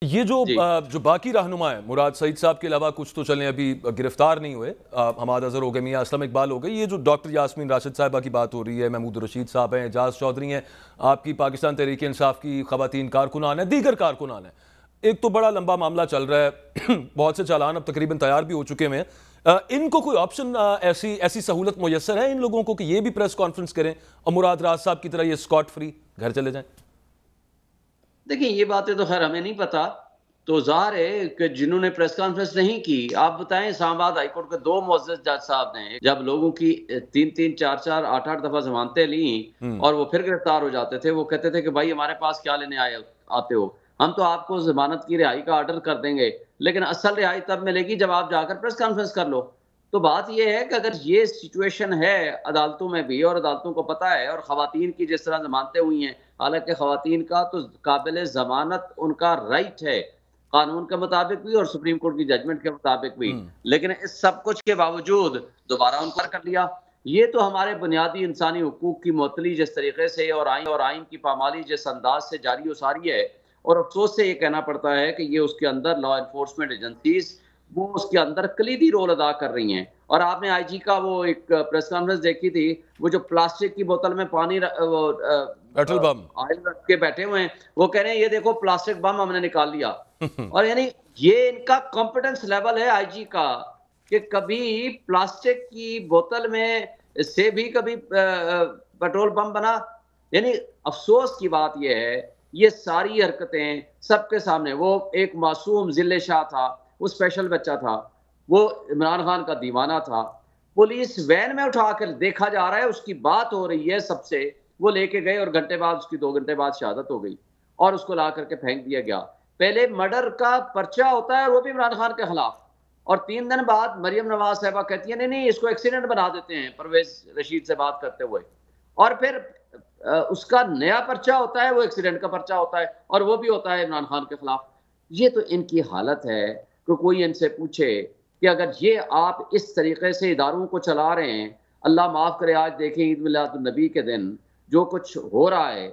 ये जो बाकी रहनुमा है, मुराद सईद साहब के अलावा कुछ तो चलें अभी गिरफ्तार नहीं हुए। हमाद अजहर हो गए, मियां असलम इकबाल हो गए। ये जो डॉक्टर यास्मीन राशिद साहिबा की बात हो रही है, महमूद रशीद साहब हैं, एजाज चौधरी हैं, आपकी पाकिस्तान तहरीक इंसाफ की खवातीन कारकुनान है, दीगर कारकुनान है। एक तो बड़ा लंबा मामला चल रहा है बहुत से चालान अब तकरीबन तैयार भी हो चुके हैं। इनको कोई ऑप्शन ऐसी सहूलत मुयसर है इन लोगों को कि ये भी प्रेस कॉन्फ्रेंस करें और मुराद राज साहब की तरह ये स्कॉट फ्री घर चले जाएं? देखिए, ये बातें तो खैर हमें नहीं पता। तो ज़ाहिर है कि जिन्होंने प्रेस कॉन्फ्रेंस नहीं की, आप बताएं, इस्लामाबाद हाई कोर्ट के 2 मुअज़्ज़ज़ जज साहब ने जब लोगों की 3-3, 4-4, 8-8 दफ़ा ज़मानतें ली और वो फिर गिरफ्तार हो जाते थे, वो कहते थे कि भाई हमारे पास क्या लेने आते हो, हम तो आपको ज़मानत की रिहाई का ऑर्डर कर देंगे, लेकिन असल रिहाई तब मिलेगी जब आप जाकर प्रेस कॉन्फ्रेंस कर लो। तो बात ये है कि अगर ये सिचुएशन है अदालतों में भी, और अदालतों को पता है, और ख़वातीन की जिस तरह ज़मानतें हुई हैं, हालांकि ख़वातीन का तो काबिल ज़मानत उनका राइट है कानून के मुताबिक भी और सुप्रीम कोर्ट की जजमेंट के मुताबिक भी, लेकिन इस सब कुछ के बावजूद दोबारा उनको कर लिया। ये तो हमारे बुनियादी इंसानी हुकूक की मुअत्तली जिस तरीके से और आइन की पामाली जिस अंदाज से जारी सारी है, और अफसोस से ये कहना पड़ता है कि ये उसके अंदर लॉ एनफोर्समेंट एजेंसीज वो उसके अंदर कलीदी रोल अदा कर रही हैं। और आपने आईजी का वो एक प्रेस कॉन्फ्रेंस देखी थी, वो जो प्लास्टिक की बोतल में पानी पेट्रोल बम ऑयल रख के बैठे हुए हैं, वो कह रहे हैं ये देखो प्लास्टिक बम हमने निकाल लिया। और यानी ये इनका कॉम्पिटेंस लेवल है आईजी का कि कभी प्लास्टिक की बोतल में से भी कभी पेट्रोल बम बना। यानी अफसोस की बात यह है, ये सारी हरकतें सबके सामने, वो एक मासूम जिले शाह था, वो स्पेशल बच्चा था, वो इमरान खान का दीवाना था, पुलिस वैन में उठाकर देखा जा रहा है, उसकी बात हो रही है सबसे, वो लेके गए और घंटे बाद उसकी 2 घंटे बाद शहादत हो गई और उसको ला करके फेंक दिया गया। पहले मर्डर का पर्चा होता है, वो भी इमरान खान के खिलाफ, और 3 दिन बाद मरियम नवाज साहबा कहती है नहीं नहीं इसको एक्सीडेंट बना देते हैं, परवेज रशीद से बात करते हुए, और फिर उसका नया पर्चा होता है, वो एक्सीडेंट का पर्चा होता है, और वो भी होता है इमरान खान के खिलाफ। ये तो इनकी हालत है कि कोई इनसे पूछे कि अगर ये आप इस तरीके से इदारों को चला रहे हैं, अल्लाह माफ़ करे, आज देखें ईद मिलादुन्नबी के दिन जो कुछ हो रहा है,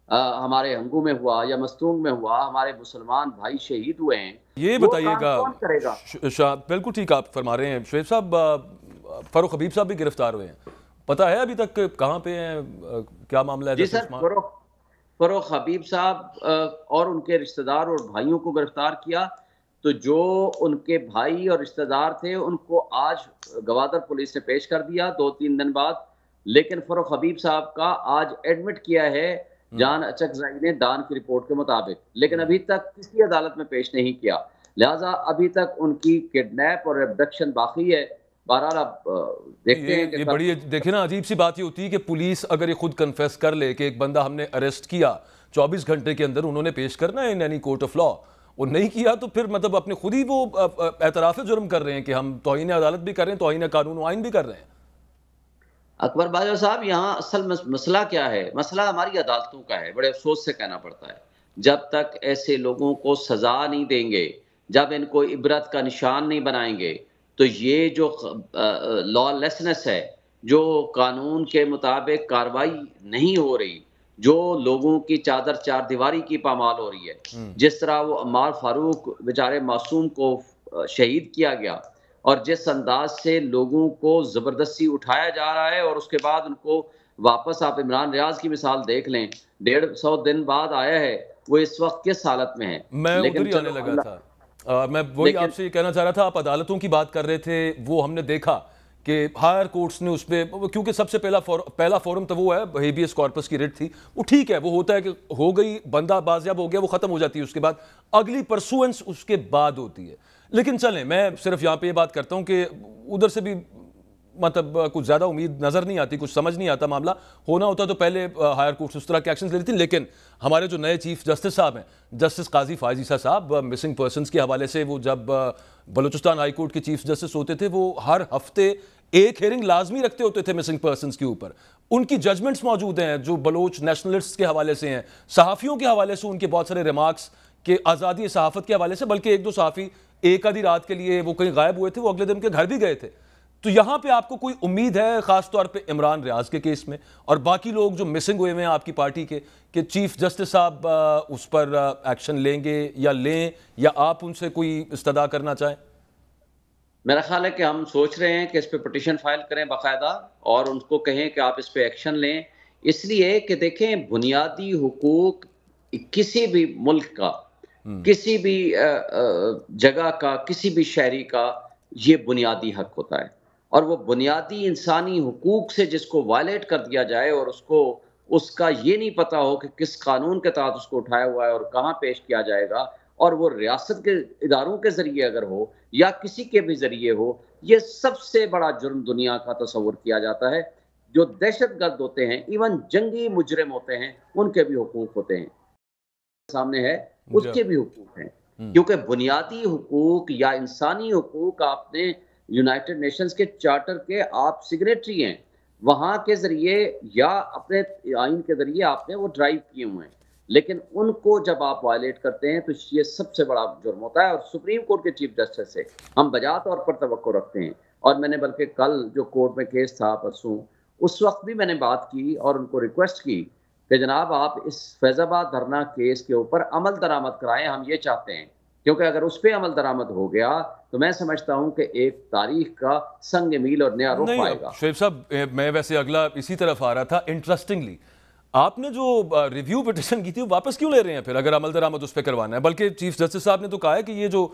हमारे हंगू में हुआ या मस्तूंग में हुआ, हमारे मुसलमान भाई शहीद हुए हैं, ये वो बताइएगा। कौन करेगा? बिल्कुल ठीक आप फरमा रहे हैं शुएब साहब। फारूक हबीब साहब भी गिरफ्तार हुए हैं, पता है अभी तक कहाँ पे हैं, क्या मामला है? जी सर, फरोख हबीब साहब और उनके रिश्तेदार और भाइयों को गिरफ्तार किया। तो जो उनके भाई और रिश्तेदार थे उनको आज गवादर पुलिस ने पेश कर दिया 2-3 दिन बाद, लेकिन फरोख हबीब साहब का आज एडमिट किया है जान अचकज़ई ने दान की रिपोर्ट के मुताबिक, लेकिन अभी तक किसी अदालत में पेश नहीं किया। लिहाजा अभी तक उनकी किडनैप और एब्डक्शन बाकी है। बहरहाल आप देखते हैं ये बड़ी देखिए ना, अजीब सी बात ये होती है कि पुलिस अगर ये खुद कन्फेस कर ले कि एक बंदा हमने अरेस्ट किया, 24 घंटे के अंदर उन्होंने पेश करना है in any court of law, वो नहीं किया तो फिर मतलब अपने खुद ही वो एतराफ़ जुर्म कर रहे हैं कि हम तौहीन अदालत भी कर रहे हैं, तौहीन कानून आइन भी कर रहे हैं। अकबर बाजवा साहब, यहाँ असल मसला क्या है? मसला हमारी अदालतों का है, बड़े अफसोस से कहना पड़ता है। जब तक ऐसे लोगों को सजा नहीं देंगे, जब इनको इबरत का निशान नहीं बनाएंगे, तो ये जो लॉलेसनेस है, जो कानून के मुताबिक कार्रवाई नहीं हो रही, जो लोगों की चादर चार दीवारी की पामाल हो रही है, जिस तरह वो अम्मार फारूक बेचारे मासूम को शहीद किया गया, और जिस अंदाज से लोगों को जबरदस्ती उठाया जा रहा है और उसके बाद उनको वापस, आप इमरान रियाज की मिसाल देख लें, 150 दिन बाद आया है, वो इस वक्त किस हालत में है। मैं उधर ही आने लगा था। मैं वही आपसे ये कहना चाह रहा था, आप अदालतों की बात कर रहे थे, वो हमने देखा कि हायर कोर्ट्स ने उसमें, क्योंकि सबसे पहला फोरम तो वो है, हेबियस कॉर्पस की रिट थी, वो ठीक है, वो होता है कि हो गई, बंदा बाजियाब हो गया, वो खत्म हो जाती है, उसके बाद अगली परसुएंस उसके बाद होती है। लेकिन चलें, मैं सिर्फ यहाँ पे ये बात करता हूँ कि उधर से भी मतलब कुछ ज़्यादा उम्मीद नज़र नहीं आती, कुछ समझ नहीं आता। मामला होना होता तो पहले हायर कोर्ट्स उस तरह के एक्शन ले लेती, लेकिन हमारे जो नए चीफ जस्टिस साहब हैं, जस्टिस काजी फायज ईसा साहब, मिसिंग पर्सनस के हवाले से, वो जब बलूचिस्तान हाई कोर्ट के चीफ जस्टिस होते थे, वो हर हफ्ते एक हेयरिंग लाजमी रखते होते थे मिसिंग पर्सनस के ऊपर। उनकी जजमेंट्स मौजूद हैं जो बलोच नेशनलिस्ट्स के हवाले से हैं, सहाफ़ियों के हवाले से उनके बहुत सारे रिमार्क्स के आज़ादी सहाफ़त के हवाले से, बल्कि एक दो सहाफ़ी एक आधी रात के लिए वो कहीं गायब हुए थे, वो अगले दिन के घर भी गए थे। तो यहां पे आपको कोई उम्मीद है, खास तौर पे इमरान रियाज के केस में और बाकी लोग जो मिसिंग हुए हैं आपकी पार्टी के, कि चीफ जस्टिस साहब उस पर एक्शन लेंगे या लें, या आप उनसे कोई इस्तदा करना चाहें? मेरा ख्याल है कि हम सोच रहे हैं कि इस पे पिटीशन फाइल करें बाकायदा और उनको कहें कि आप इस पे एक्शन लें, इसलिए कि देखें बुनियादी हुकूक किसी भी मुल्क का, किसी भी जगह का, किसी भी शहरी का ये बुनियादी हक होता है और वो बुनियादी इंसानी हुकूक से जिसको वायलेट कर दिया जाए और उसको उसका ये नहीं पता हो कि किस कानून के तहत उसको उठाया हुआ है और कहाँ पेश किया जाएगा, और वो रियासत के इदारों के ज़रिए अगर हो या किसी के भी ज़रिए हो, ये सबसे बड़ा जुर्म दुनिया का तस्वुर किया जाता है। जो दहशतगर्द होते हैं, इवन जंगी मुजरिम होते हैं, उनके भी हुकूक होते हैं, सामने है, उसके भी हुकूक हैं। क्योंकि बुनियादी हुकूक या इंसानी हुकूक आपने यूनाइटेड नेशंस के चार्टर के आप सिग्नेटरी हैं, वहाँ के ज़रिए या अपने आइन के ज़रिए आपने वो ड्राइव किए हुए हैं, लेकिन उनको जब आप वायलेट करते हैं तो ये सबसे बड़ा जुर्म होता है। और सुप्रीम कोर्ट के चीफ जस्टिस से हम बजा तौर पर तवक्को रखते हैं, और मैंने बल्कि कल जो कोर्ट में केस था परसों, उस वक्त भी मैंने बात की और उनको रिक्वेस्ट की कि जनाब आप इस फैज़ाबाद धरना केस के ऊपर अमल दरामद कराएं, हम ये चाहते हैं, क्योंकि अगर उस पर अमल दरामद हो गया तो मैं समझता हूं कि एक तारीख का संग मील और नया रुख आएगा। शुएब साहब, मैं वैसे अगला इसी तरफ आ रहा था। इंटरेस्टिंगली आपने जो रिव्यू पिटिशन की थी वो वापस क्यों ले रहे हैं फिर, अगर अमल दरामद उस पर करवाना है? बल्कि चीफ जस्टिस साहब ने तो कहा है कि ये जो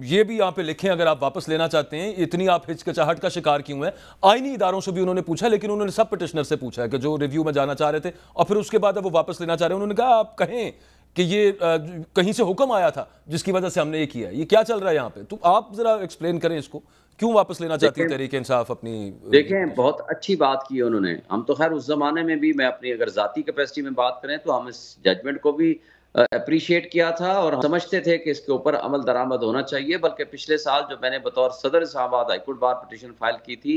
ये भी यहाँ पे लिखें अगर आप वापस लेना चाहते हैं, इतनी आप हिचकिचाहट का शिकार क्यों हैं? आईनी इदारों से भी उन्होंने पूछा, लेकिन उन्होंने सब पिटिशनर से पूछा है कि जो रिव्यू में जाना चाह रहे थे, और फिर उसके बाद वो वापस लेना चाह रहे हैं। उन्होंने कहा आप कहें कि ये कहीं से हुक्म आया था जिसकी वजह से हमने ये किया, ये क्या चल रहा है यहाँ पे? तो आप जरा एक्सप्लेन करें इसको, क्यों वापस लेना चाहती है तहरीक इंसाफ अपनी? देखें, बहुत अच्छी बात की उन्होंने। हम तो खैर उस जमाने में भी, मैं अपनी अगर जाती कैपेसिटी में बात करें तो हम इस जजमेंट को भी अप्रिशिएट किया था और हम समझते थे कि इसके ऊपर अमल दरामद होना चाहिए। बल्कि पिछले साल जो मैंने बतौर सदर Islamabad high court bar petition file की थी,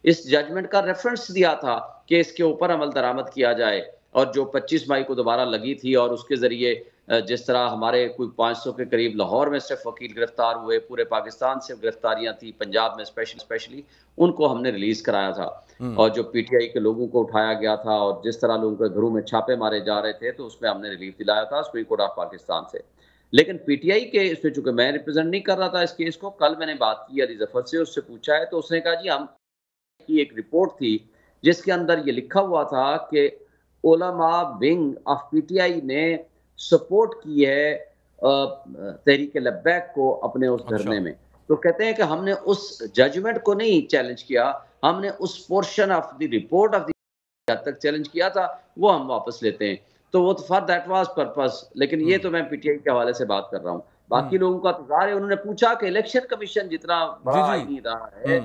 इस जजमेंट का रेफरेंस दिया था कि इसके ऊपर अमल दरामद किया जाए। और जो 25 मई को दोबारा लगी थी और उसके ज़रिए जिस तरह हमारे कोई 500 के करीब लाहौर में सिर्फ वकील गिरफ्तार हुए, पूरे पाकिस्तान से गिरफ्तारियां थी, पंजाब में स्पेशली उनको हमने रिलीज कराया था। और जो पीटीआई के लोगों को उठाया गया था और जिस तरह लोगों के घरों में छापे मारे जा रहे थे, तो उसमें हमने रिलीफ दिलाया था सुप्रीम कोर्ट ऑफ पाकिस्तान से। लेकिन पीटीआई के इसमें, चूंकि मैं रिप्रेजेंट नहीं कर रहा था इस केस को, कल मैंने बात की अली जफर से, उससे पूछा है तो उसने कहा जी हम की एक रिपोर्ट थी जिसके अंदर ये लिखा हुआ था कि उलमा विंग ऑफ पीटीआई ने सपोर्ट की है तहरीक लब्बैक को अपने उस धरने में। तो कहते हैं कि हमने उस जजमेंट को नहीं चैलेंज किया, हमने उस portion of the report of the हद तक चैलेंज किया था, वो हम वापस लेते हैं। तो वो फॉर दैट वाज पर्पस। लेकिन ये तो मैं पीटीआई के हवाले से बात कर रहा हूँ, बाकी लोगों का इंतजार है। उन्होंने पूछा कि इलेक्शन कमीशन जितना बड़ा आईनी रहा है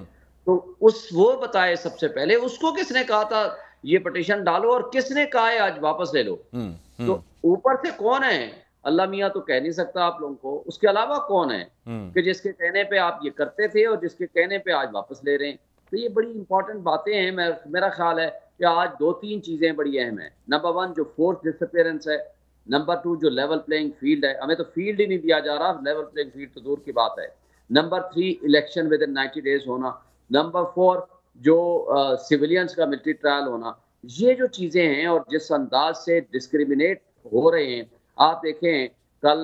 तो वो बताए सबसे पहले, उसको किसने कहा था ये पिटीशन डालो और किसने कहा है आज वापस ले लो? तो ऊपर से कौन है? अल्लाह मियाँ तो कह नहीं सकता आप लोगों को, उसके अलावा कौन है कि जिसके कहने पे आप ये करते थे और जिसके कहने पे आज वापस ले रहे हैं? तो ये बड़ी इंपॉर्टेंट बातें हैं। मेरा ख्याल है कि आज 2-3 चीजें बड़ी अहम है। नंबर 1 जो फोर्स डिसअपीयरेंस है, नंबर 2 जो लेवल प्लेइंग फील्ड है, हमें तो फील्ड ही नहीं दिया जा रहा, लेवल प्लेइंग फील्ड तो दूर की बात है। Number 3 election with in 90 days होना। नंबर 4 जो सिविलियंस का मिलिट्री ट्रायल होना। ये जो चीजें हैं और जिस अंदाज से डिस्क्रिमिनेट हो रहे हैं, आप देखें कल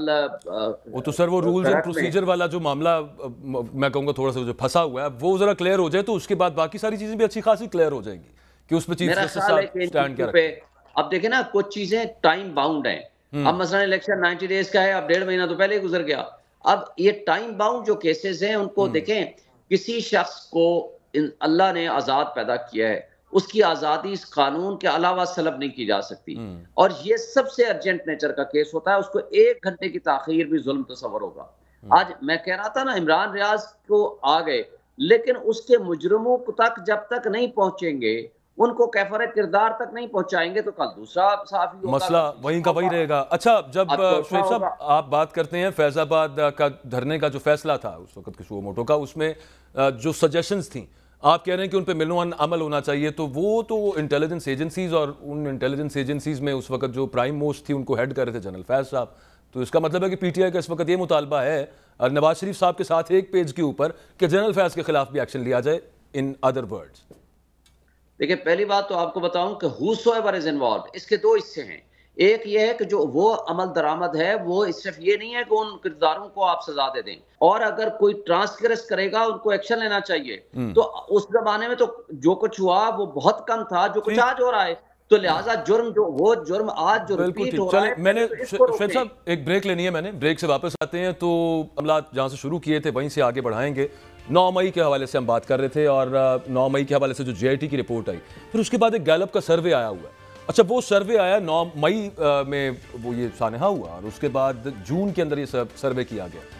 वो तो सर वो रूल्स एंड प्रोसीजर वाला जो मामला मैं कहूँगा थोड़ा सा जो फंसा हुआ है, वो जरा क्लियर हो जाए तो उसके बाद बाकी सारी चीजें भी अच्छी खासी क्लियर हो जाएंगी कि उसमें चीफ जस्टिस साहब स्टैंड क्या रखते हैं। अब देखें ना, कुछ चीजें टाइम बाउंड हैं। अब मसलन इलेक्शन 90 डेज का है, अब 1.5 महीना तो पहले ही गुजर गया। अब ये टाइम बाउंड जो केसेस हैं उनको देखें, किसी शख्स को अल्लाह ने आजाद पैदा किया है, उसकी आजादी इस कानून के अलावा सलब नहीं की जा सकती। और ये सबसे अर्जेंट नेचर का केस होता है, उसको 1 घंटे की ताखीर भी जुल्म तस्वर होगा। आज मैं कह रहा था ना, इमरान रियाज को आ गए, लेकिन उसके मुजरिमों तक जब तक नहीं पहुंचेंगे, उनको कैफर किरदार तक नहीं पहुंचाएंगे, तो कल दूसरा साफी मसला वहीं का वही रहेगा। अच्छा, जब शुएब साहब आप बात करते हैं फैजाबाद का धरने का जो फैसला था उस वक्त के सुओ मोटो का, उसमें जो सजेशंस थी, आप कह रहे हैं कि उन पे मिलनुआन अमल होना चाहिए, तो वो तो इंटेलिजेंस एजेंसीज, और उन इंटेलिजेंस एजेंसीज में उस वक्त जो प्राइम मोस्ट थी उनको हेड कर रहे थे जनरल फैज साहब, तो इसका मतलब है कि पीटीआई का इस वक्त ये मुतालबा है नवाज शरीफ साहब के साथ एक पेज के ऊपर कि जनरल फैज के खिलाफ भी एक्शन लिया जाए। इन अदर वर्ड्स, देखिए, पहली बात तो आपको बताऊं कि whosoever is involved, इसके दो हिस्से हैं। एक ये है कि जो वो अमल दरामद है, वो सिर्फ ये नहीं है कि उन किरदारों को आप सजा दे दें, और अगर कोई ट्रांसग्रेस करेगा उनको एक्शन लेना चाहिए। तो उस जमाने में तो जो कुछ हुआ वो बहुत कम था, जो कुछ आज हो रहा है, तो लिहाजा जुर्म जो वो जुर्म आज जो बिल्कुल रिपीट ठीक। हो रहा चले, है, मैंने तो इसको शेख रोकें। साहब एक ब्रेक लेनी है, मैंने ब्रेक से वापस आते हैं तो मामला जहां से शुरू किए थे वहीं से आगे बढ़ाएंगे। 9 मई के हवाले से हम बात कर रहे थे और 9 मई के हवाले से जो जेआईटी की रिपोर्ट आई, फिर उसके बाद एक गैलप का सर्वे आया हुआ है। अच्छा, वो सर्वे आया 9 मई में, वो ये सानहा हुआ और उसके बाद जून के अंदर ये सर्वे किया गया।